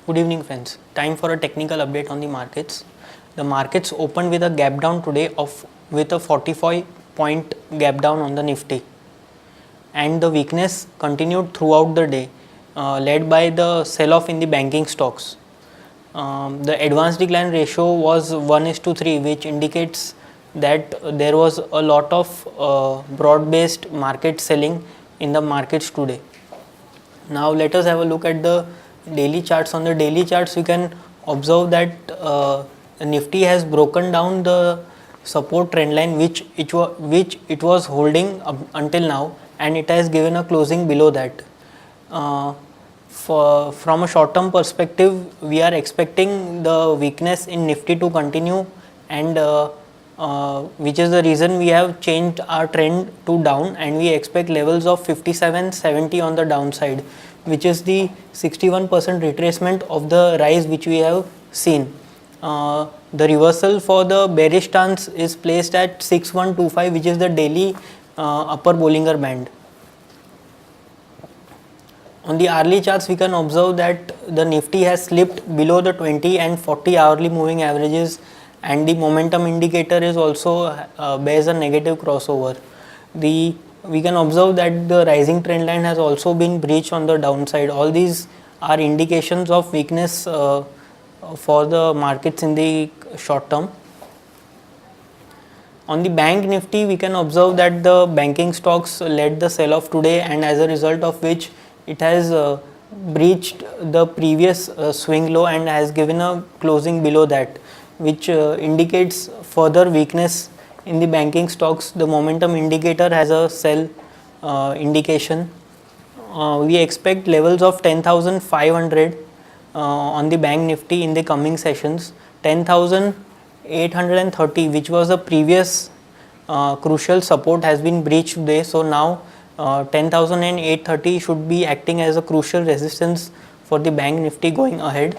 Good evening friends. Time for a technical update on the markets. The markets opened with a gap down today with a 45-point gap down on the Nifty, and the weakness continued throughout the day, led by the sell off in the banking stocks. The advanced decline ratio was 1:3, which indicates that there was a lot of broad based market selling in the markets today. Now let us have a look at the daily charts. On the daily charts, you can observe that Nifty has broken down the support trend line which it was holding up until now, and it has given a closing below that. From a short term perspective, we are expecting the weakness in Nifty to continue, and which is the reason we have changed our trend to down, and we expect levels of 57.70 on the downside, which is the 61% retracement of the rise which we have seen. The reversal for the bearish stance is placed at 6125, which is the daily upper Bollinger Band. On the hourly charts, we can observe that the Nifty has slipped below the 20 and 40 hourly moving averages, and the momentum indicator is also bears a negative crossover. We can observe that the rising trend line has also been breached on the downside. All these are indications of weakness for the markets in the short term. On the bank Nifty, we can observe that the banking stocks led the sell off today, and as a result of which it has breached the previous swing low and has given a closing below that, which indicates further weakness in the banking stocks. The momentum indicator has a sell indication. We expect levels of 10,500 on the bank Nifty in the coming sessions. 10,830, which was the previous crucial support, has been breached today. So now 10,830 should be acting as a crucial resistance for the bank Nifty going ahead.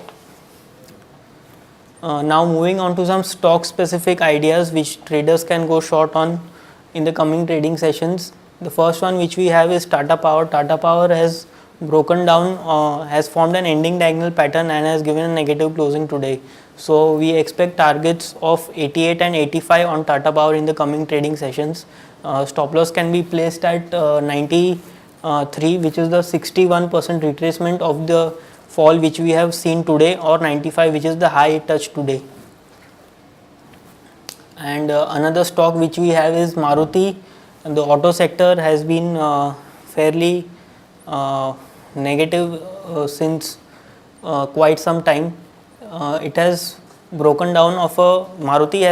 Now moving on to some stock specific ideas which traders can go short on in the coming trading sessions. The first one which we have is Tata Power. Tata Power has broken down, has formed an ending diagonal pattern and has given a negative closing today. So we expect targets of 88 and 85 on Tata Power in the coming trading sessions. Stop loss can be placed at 93, which is the 61% retracement of the fall which we have seen today, or 95, which is the high it touched today. And another stock which we have is Maruti. And the auto sector has been fairly negative since quite some time. It has broken down of a Maruti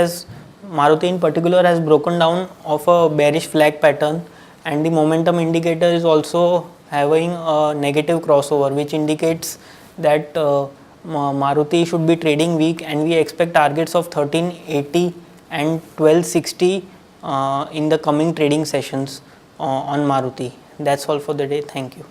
in particular has broken down of a bearish flag pattern, and the momentum indicator is also having a negative crossover, which indicates that Maruti should be trading weak, and we expect targets of 1380 and 1260 in the coming trading sessions on Maruti. That's all for the day. Thank you.